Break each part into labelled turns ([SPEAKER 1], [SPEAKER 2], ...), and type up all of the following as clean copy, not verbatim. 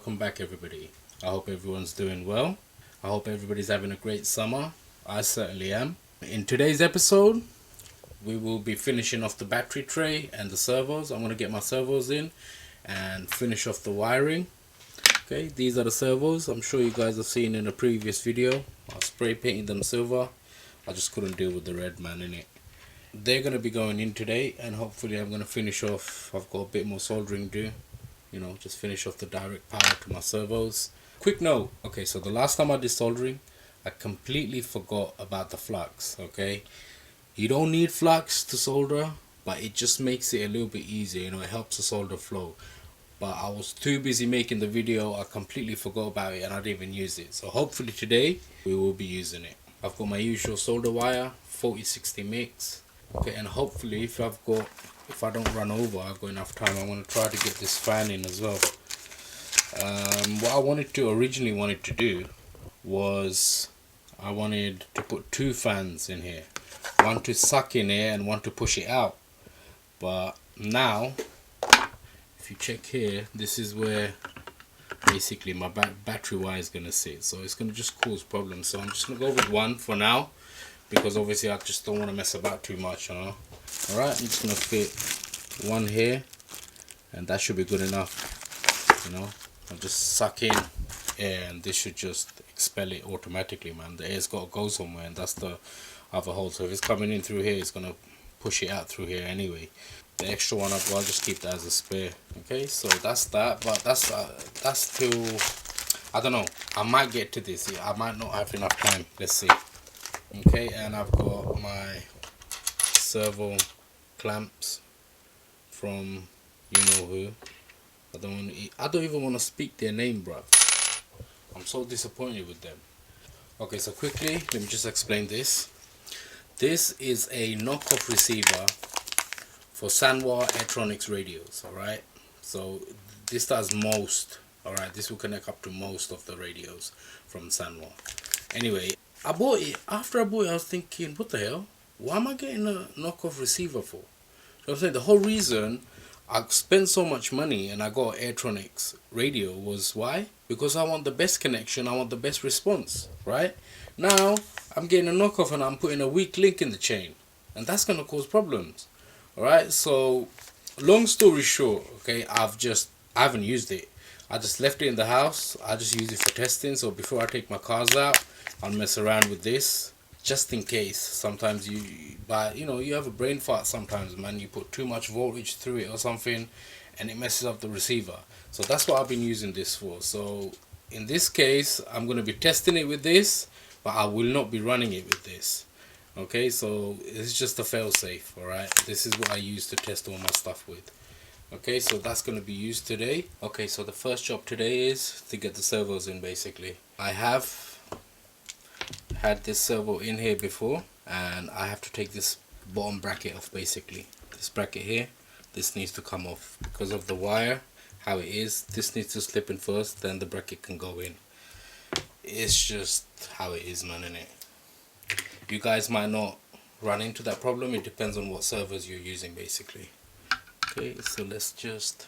[SPEAKER 1] welcome back everybody. I hope everyone's doing well. I hope everybody's having a great summer. I certainly am. In today's episode, we will be finishing off the battery tray and the servos. I'm going to get my servos in and finish off the wiring. Okay, these are the servos. I'm sure you guys have seen in a previous video. I spray painted them silver. I just couldn't deal with the red man in it. They're going to be going in today, and hopefully I'm going to finish off. I've got a bit more soldering to do. You know, just finish off the direct power to my servos. Quick note, okay, so the last time I did soldering, I completely forgot about the flux. Okay, you don't need flux to solder, but it just makes it a little bit easier. You know, it helps the solder flow. But I was too busy making the video, I completely forgot about it and I didn't even use it. So hopefully today we will be using it. I've got my usual solder wire, 40-60 mix. Okay, and hopefully if I don't run over, I've got enough time. I'm going to try to get this fan in as well. What I originally wanted to do was I wanted to put two fans in here, one to suck in air and one to push it out. But now if you check here, this is where basically my battery wire is going to sit, so it's going to just cause problems. So I'm just going to go with one for now, because obviously I just don't want to mess about too much, you know. Alright, I'm just going to fit one here and that should be good enough, you know. I'll just suck in air and this should just expel it automatically, man. The air's got to go somewhere, and that's the other hole. So if it's coming in through here, it's going to push it out through here anyway. The extra one I'll just keep that as a spare. Okay, so that's that, but that's till, I don't know, I might get to this. Yeah, I might not have enough time. Let's see. Okay, and I've got my servo clamps from you know who. I don't even want to speak their name, bruv. I'm so disappointed with them. Okay, so quickly let me just explain this. This is a knockoff receiver for Sanwa Airtronics radios. Alright, so this does most. Alright, this will connect up to most of the radios from Sanwa. Anyway, I bought it. After I bought it, I was thinking, what the hell? Why am I getting a knockoff receiver for? So I'm saying the whole reason I spent so much money and I got an Airtronics radio was why? Because I want the best connection, I want the best response, right? Now I'm getting a knockoff and I'm putting a weak link in the chain, and that's going to cause problems. Alright, so long story short, okay, I haven't used it. I just left it in the house. I just use it for testing. So before I take my cars out, I'll mess around with this just in case. Sometimes you have a brain fart sometimes, man. You put too much voltage through it or something and it messes up the receiver. So that's what I've been using this for. So in this case, I'm going to be testing it with this, but I will not be running it with this. Okay, so it's just a fail-safe. Alright, this is what I use to test all my stuff with. Okay, so that's going to be used today. Okay, so the first job today is to get the servos in. Basically, I have had this servo in here before, and I have to take this bottom bracket off. Basically, this bracket here, this needs to come off because of the wire, how it is. This needs to slip in first, then the bracket can go in. It's just how it is, man, innit? You guys might not run into that problem. It depends on what servos you're using, basically. Okay, so let's just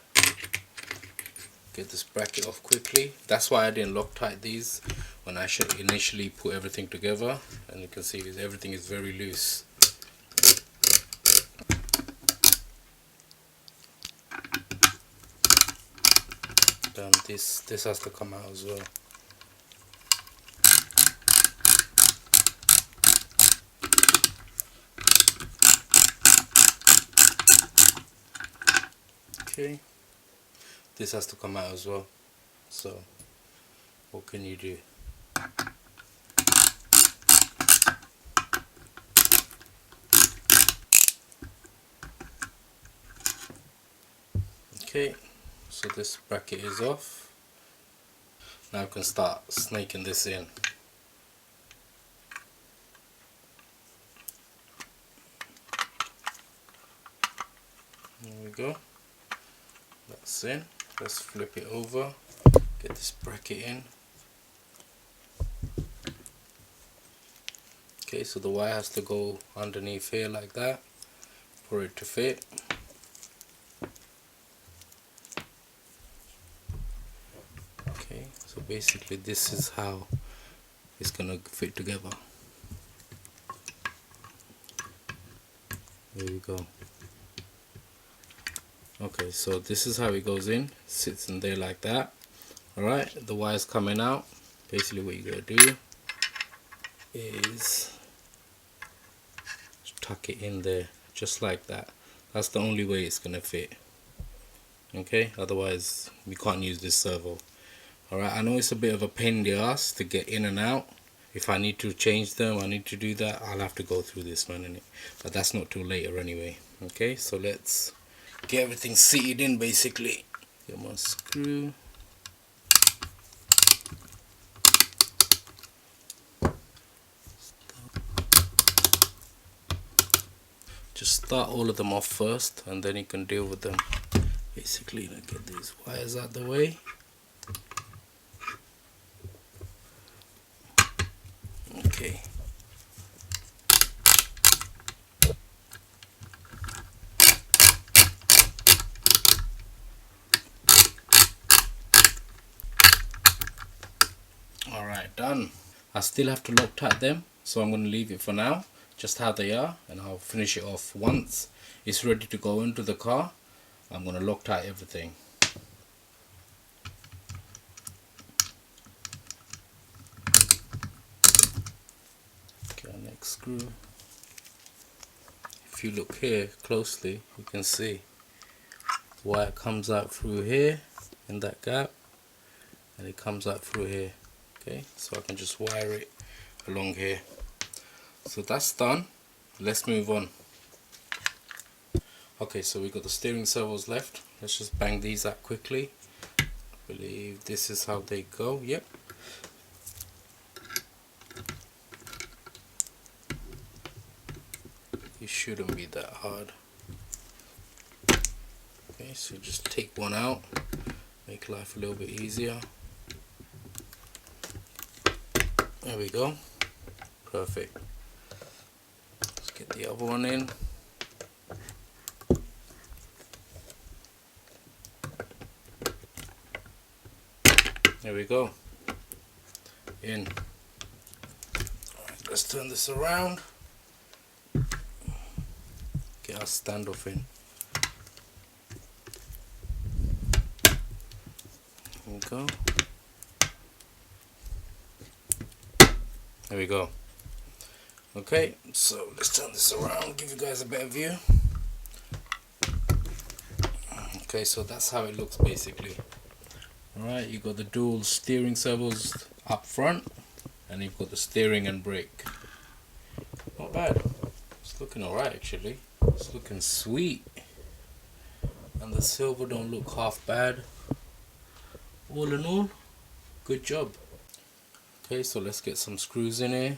[SPEAKER 1] get this bracket off quickly. That's why I didn't Loctite these when I should initially put everything together, and you can see everything is very loose. Then this has to come out as well. Okay, this has to come out as well. So what can you do? Okay, so this bracket is off. Now I can start snaking this in. There we go. That's in. Let's flip it over, get this bracket in. Okay, so the wire has to go underneath here like that for it to fit. basically this is how it's gonna fit together. There we go. Okay, so this is how it goes in. Sits in there like that. Alright, the wire's coming out. Basically what you gotta do is tuck it in there just like that. That's the only way it's gonna fit. Okay, otherwise we can't use this servo. Alright, I know it's a bit of a pain in the ass to get in and out. If I need to change them, I need to do that, I'll have to go through this one, innit? But that's not till later anyway. Okay, so let's get everything seated in basically. Get my screw. Just start all of them off first and then you can deal with them. Basically, let's get these wires out the way. Okay. Alright, done. I still have to Loctite them, so I'm going to leave it for now, just how they are, and I'll finish it off once it's ready to go into the car. I'm going to Loctite everything. Okay, our next screw. If you look here closely, you can see why it comes out through here in that gap, and it comes out through here. Okay, so I can just wire it along here. So that's done. Let's move on. Okay, so we got the steering servos left. Let's just bang these out quickly. I believe this is how they go. Yep. It shouldn't be that hard. Okay, so just take one out, make life a little bit easier. There we go. Perfect. Let's get the other one in. There we go. In. Alright, let's turn this around. Get our standoff in. There we go. There we go. Okay, so let's turn this around, give you guys a better view. Okay, so that's how it looks basically. Alright, you got the dual steering servos up front, and you've got the steering and brake. Not bad. It's looking alright actually. It's looking sweet. And the silver don't look half bad. All in all, good job. Okay, so let's get some screws in here.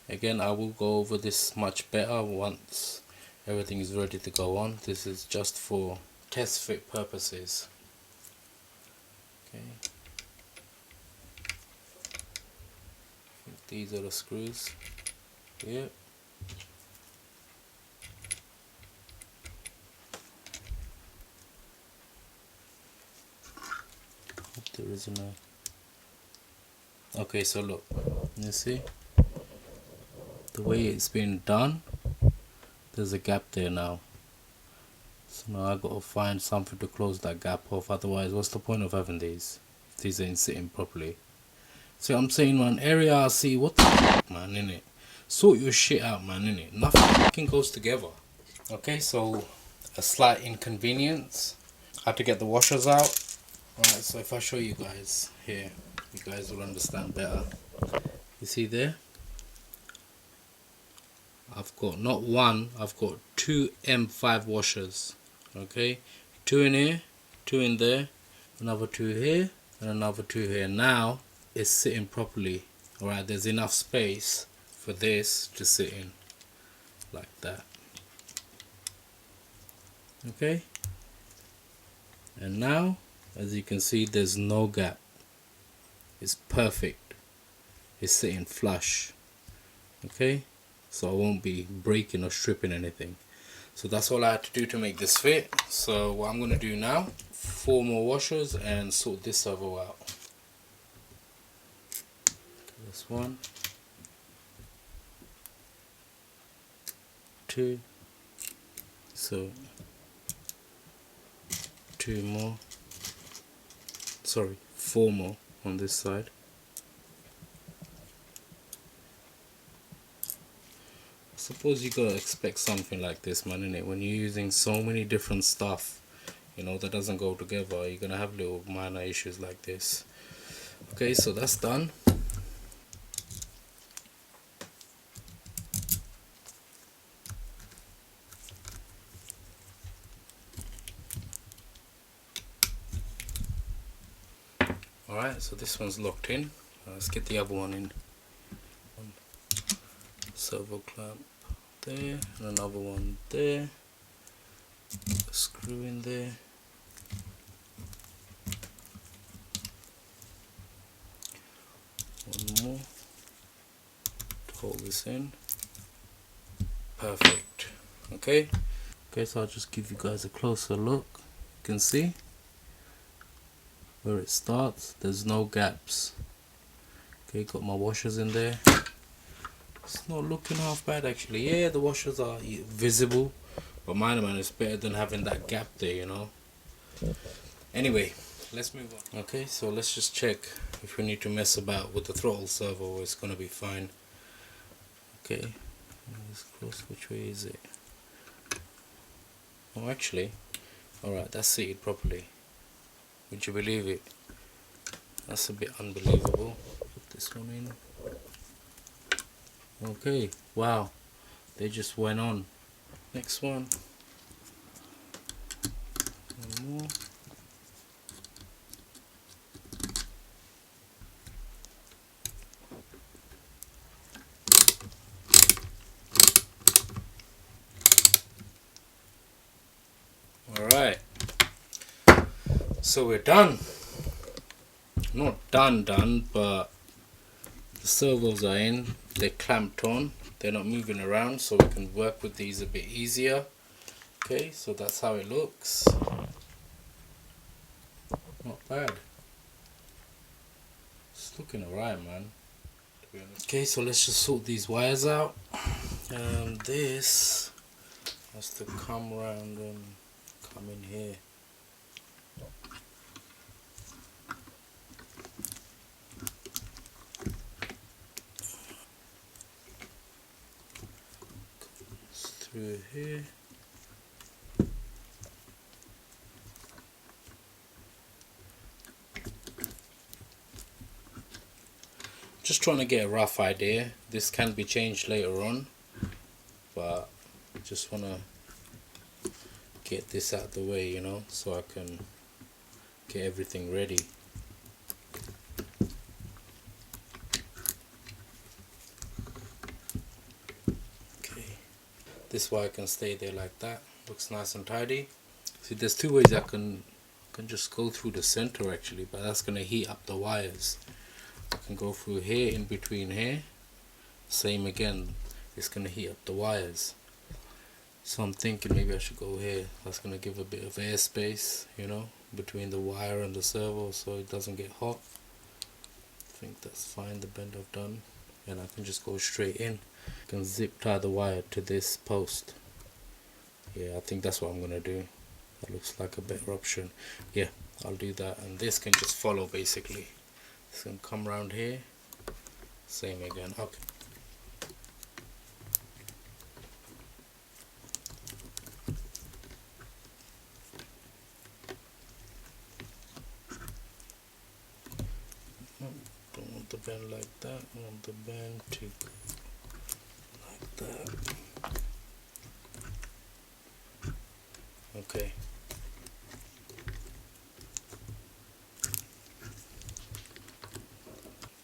[SPEAKER 1] Again, I will go over this much better once everything is ready to go on. This is just for test fit purposes. Okay. I think these are the screws. Yep. Hope there isn't a... Okay, so look, you see the way it's been done, there's a gap there now. So now I gotta find something to close that gap off, otherwise what's the point of having these if these ain't sitting properly? See what I'm saying, man? Area RC, what the fuck, man, innit? Sort your shit out, man, innit? Nothing fucking goes together. Okay, so a slight inconvenience. I had to get the washers out. Alright, so if I show you guys here, you guys will understand better. You see there? I've got not one, I've got two M5 washers. Okay, two in here, two in there, another two here, and another two here. Now it's sitting properly. Alright, there's enough space for this to sit in like that. Okay, and now as you can see, there's no gap. It's perfect. It's sitting flush. Okay, so I won't be breaking or stripping anything. So that's all I had to do to make this fit. So what I'm going to do now, 4 more washers and sort this servo out. That's 1, 2, so 2 more, sorry, 4 more on this side. I suppose you gotta expect something like this, man, innit? When you're using so many different stuff, you know, that doesn't go together, you're gonna have little minor issues like this. Okay, so that's done. Alright, so this one's locked in. Let's get the other one in. Servo clamp there, and another one there. Screw in there. One more to hold this in. Perfect. Okay. Okay, so I'll just give you guys a closer look. You can see where it starts. There's no gaps. Okay, got my washers in there. It's not looking half bad actually. Yeah, the washers are visible, but man, it's better than having that gap there, you know. Anyway, let's move on. Okay, so let's just check if we need to mess about with the throttle servo. It's gonna be fine. Okay, let's close. Which way is it? Oh, actually, alright, that's seated properly. Would you believe it? That's a bit unbelievable. Put this one in. Okay, wow, they just went on. Next one. One more. Alright, so we're done. Not done, but the servos are in, they're clamped on, they're not moving around, so we can work with these a bit easier. Okay, so that's how it looks. Not bad. It's looking alright, man, to be honest. Okay, so let's just sort these wires out. This has to come around and come in here. Through here. Just trying to get a rough idea. This can be changed later on, but I just want to get this out of the way, you know, so I can get everything ready. Okay, this wire can stay there like that. Looks nice and tidy. See, there's two ways I can just go through the center actually, but that's gonna heat up the wires. I can go through here, in between here. Same again, it's gonna heat up the wires. So I'm thinking maybe I should go here. That's gonna give a bit of airspace, you know, between the wire and the servo, so it doesn't get hot. I think that's fine, the bend I've done, and I can just go straight in. I can zip tie the wire to this post. Yeah, I think that's what I'm gonna do. That looks like a better option. Yeah, I'll do that, and this can just follow basically. It's gonna come around here. Same again. Okay. Don't want the bend like that. I want the bend to go like that. Okay.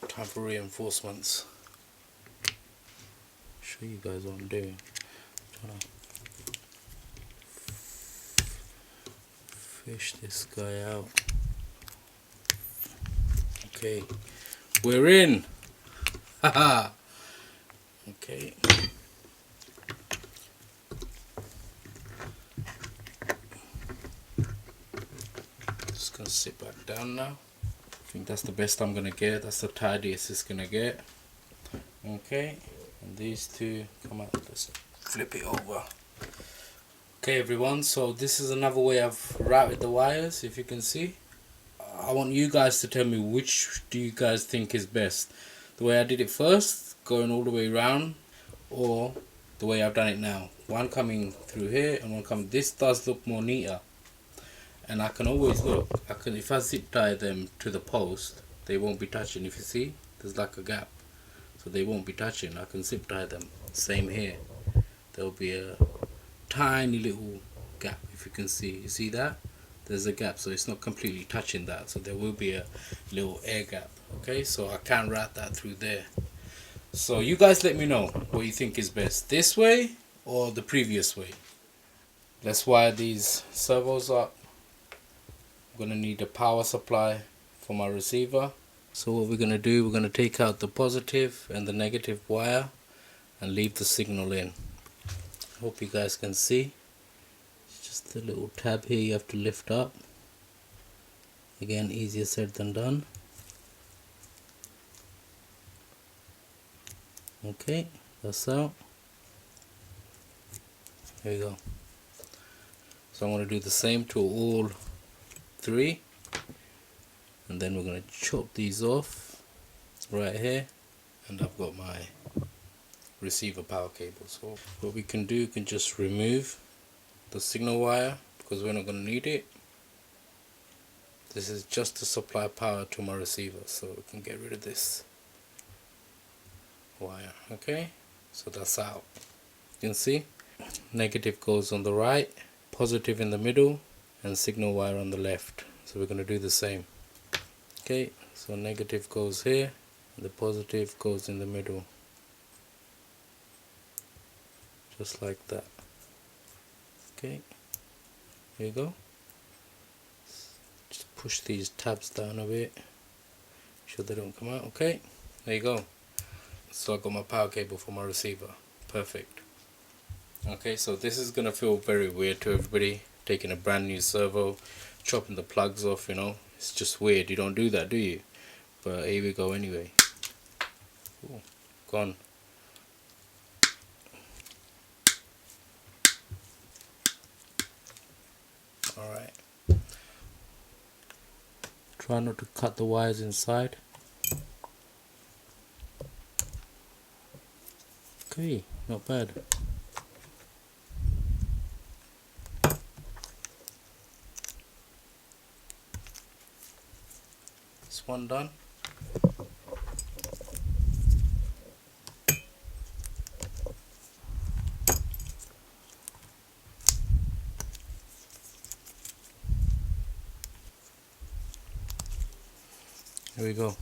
[SPEAKER 1] Time for reinforcements. Show you guys what I'm doing. Trying to fish this guy out. Okay, we're in. Haha. Okay. Just gonna sit back down now. think that's the best I'm gonna get. That's the tidiest it's gonna get. Okay, and these two come out. Let's flip it over. Okay everyone, so this is another way I've routed the wires. If you can see, I want you guys to tell me which do you guys think is best. The way I did it first, going all the way around, or the way I've done it now. One coming through here and one coming. This does look more neater. And I can always look, if I zip tie them to the post, they won't be touching. If you see, there's like a gap, so they won't be touching. I can zip tie them. Same here, there'll be a tiny little gap. If you can see, you see that? There's a gap, so it's not completely touching that, so there will be a little air gap. Okay, so I can route that through there. So you guys let me know what you think is best, this way or the previous way. Let's wire these servos up. I'm gonna need a power supply for my receiver. So what we're gonna do, we're gonna take out the positive and the negative wire and leave the signal in. Hope you guys can see. It's just a little tab here you have to lift up. Again, easier said than done. Okay, that's out. Here we go. So I'm gonna do the same to all three, and then we're going to chop these off right here, and I've got my receiver power cable. So what we can do, we can just remove the signal wire because we're not going to need it. This is just to supply power to my receiver, so we can get rid of this wire. Okay, so that's out. You can see negative goes on the right, positive in the middle, and signal wire on the left. So we're going to do the same. Okay, so negative goes here and the positive goes in the middle, just like that. Okay, here you go. Just push these tabs down a bit, make sure they don't come out. Okay, there you go. So I got my power cable for my receiver. Perfect. Okay, so this is gonna feel very weird to everybody, taking a brand new servo, chopping the plugs off, you know. It's just weird. You don't do that, do you? But here we go anyway. Ooh, gone. Alright. Try not to cut the wires inside. Okay, not bad. One done. There we go.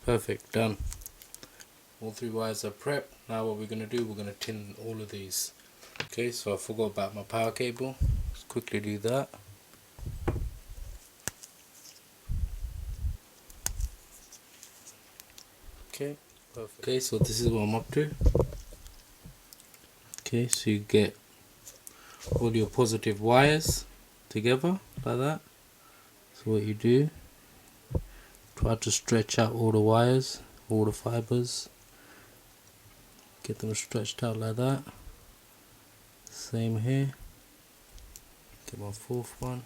[SPEAKER 1] Perfect, done. All three wires are prepped. Now what we're going to do, we're going to tin all of these. Okay, so I forgot about my power cable. Let's quickly do that. Okay, perfect. Okay, so this is what I'm up to. Okay, so you get all your positive wires together like that. So what you do, try to stretch out all the wires, all the fibers, get them stretched out like that. Same here. Get my fourth one,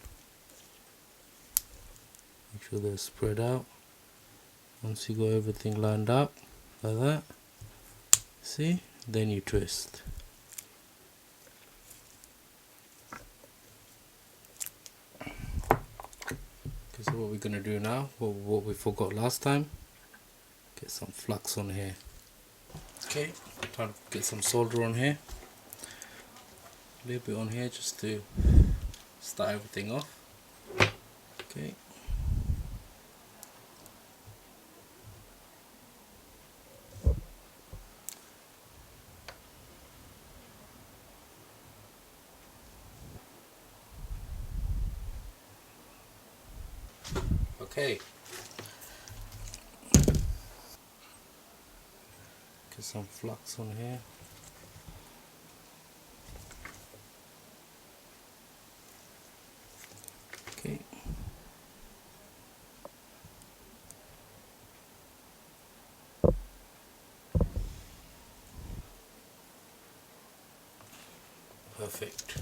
[SPEAKER 1] make sure they're spread out. Once you got everything lined up like that, see, then you twist. Okay, so what we're going to do now, what we forgot last time, get some flux on here. Okay, try to get some solder on here, a little bit on here just to start everything off. Okay. Okay. Get some flux on here. Okay. Perfect.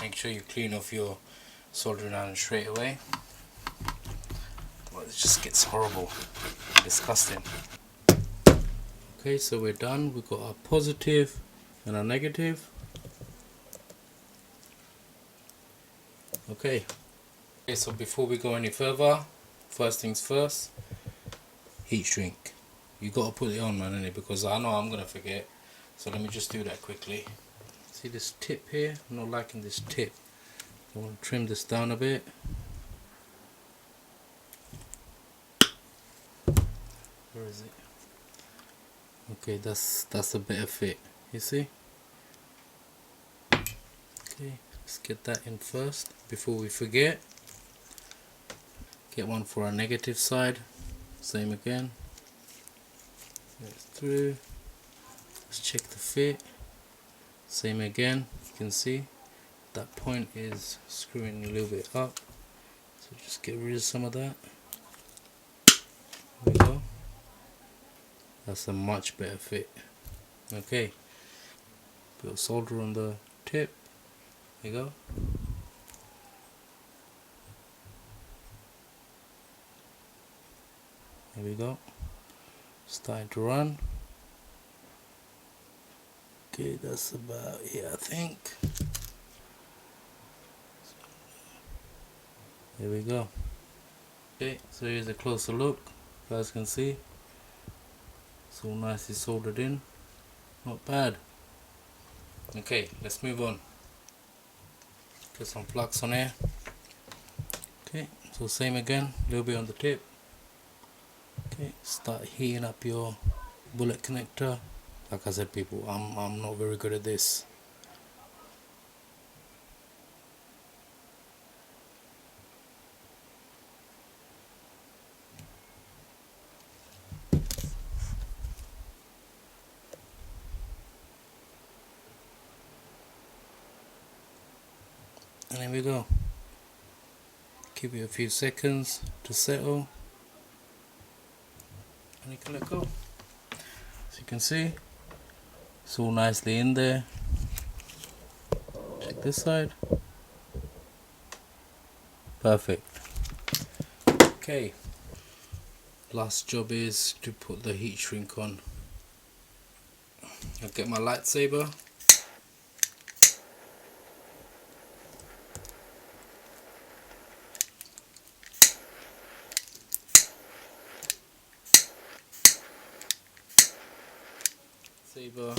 [SPEAKER 1] Make sure you clean off your soldering iron straight away. Well, it just gets horrible, disgusting. Okay, so we're done. We've got our positive and our negative. Okay, so before we go any further, first things first, heat shrink. You got to put it on, man, innit? Because I know I'm gonna forget. So let me just do that quickly. See this tip here? I'm not liking this tip. I want to trim this down a bit. Where is it? Okay, that's a better fit. You see? Okay, let's get that in first before we forget. Get one for our negative side. Same again. It's through. Let's check the fit. Same again. You can see that point is screwing a little bit up. So just get rid of some of that. There we go. That's a much better fit. Okay. Put a solder on the tip. There you go. There we go. Starting to run. Okay, that's about it, I think. There we go. Okay, so here's a closer look. You guys can see. It's all nicely soldered in. Not bad. Okay, let's move on. Get some flux on here. Okay, so same again, a little bit on the tip. Okay, start heating up your bullet connector. Like I said, people, I'm not very good at this. And there we go. Give it a few seconds to settle. And you can let go. As you can see, it's all nicely in there. Check this side. Perfect. Okay. Last job is to put the heat shrink on. I'll get my lightsaber. Saber.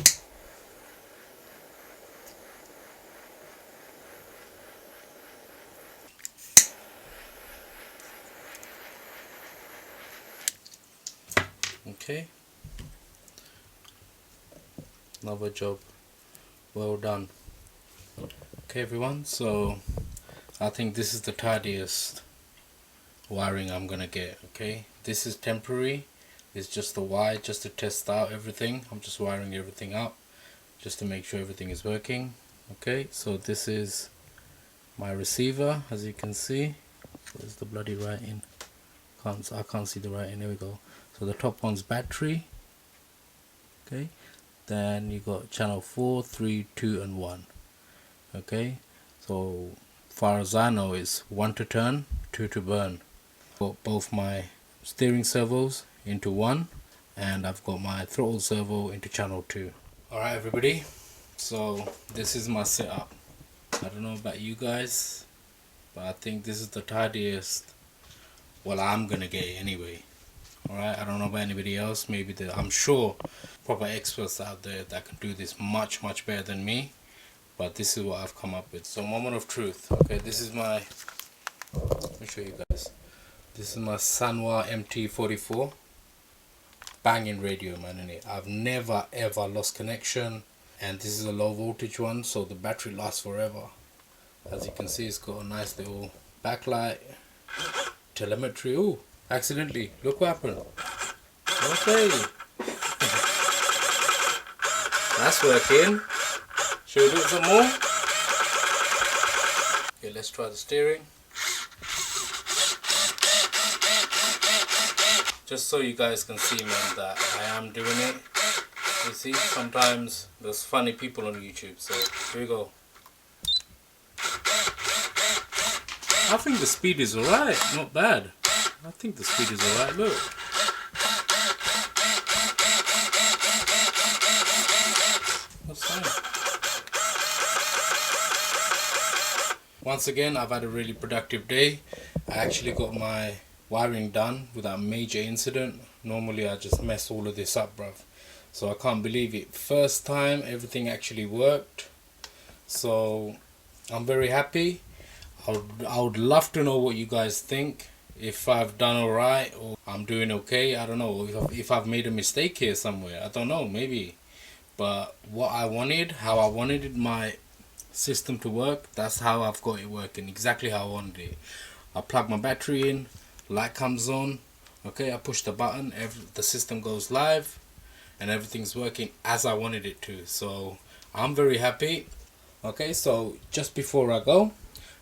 [SPEAKER 1] Okay. Another job. Well done. Okay everyone, so I think this is the tidiest wiring I'm gonna get. Okay, this is temporary. It's just the wire just to test out everything. I'm just wiring everything up just to make sure everything is working. Okay, so this is my receiver, as you can see. Where's the bloody writing? I can't see the writing. There we go. So the top one's battery. Okay, then you got channel 4, 3, 2 and 1. Okay, so far as I know it's 1 to turn, 2 to burn. Got both my steering servos into 1 and I've got my throttle servo into channel 2. Alright everybody, so this is my setup. I don't know about you guys, but I think this is the tidiest, well, I'm gonna get it anyway. Alright, I don't know about anybody else. Maybe I'm sure proper experts out there that can do this much better than me, but this is what I've come up with. So moment of truth. Okay, this is my, let me show you guys. This is my Sanwa MT44 banging radio, man, innit? I've never ever lost connection, and this is a low voltage one, so the battery lasts forever. As you can see, it's got a nice little backlight, telemetry. Ooh, accidentally, look what happened. Okay. That's working. Should we do it some more? Okay, let's try the steering. Just so you guys can see, man, that I am doing it. You see, sometimes there's funny people on YouTube, so here we go. I think the speed is alright, not bad. I think the speed is alright, look. That's fine. Once again, I've had a really productive day. I actually got my wiring done without major incident. Normally I just mess all of this up, bruv. So I can't believe it. First time everything actually worked. So I'm very happy. I would love to know what you guys think. If I've done alright or I'm doing okay. I don't know. If I've made a mistake here somewhere. I don't know. Maybe. But what I wanted, how I wanted my system to work, that's how I've got it working. Exactly how I wanted it. I plug my battery in. Light comes on. Okay, I push the button. The system goes live. And everything's working as I wanted it to. So I'm very happy. Okay, so just before I go,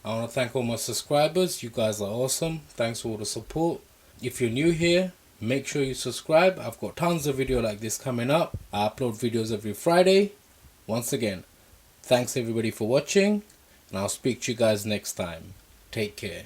[SPEAKER 1] I want to thank all my subscribers. You guys are awesome. Thanks for all the support. If you're new here, make sure you subscribe. I've got tons of video like this coming up. I upload videos every Friday. Once again, thanks everybody for watching, and I'll speak to you guys next time. Take care.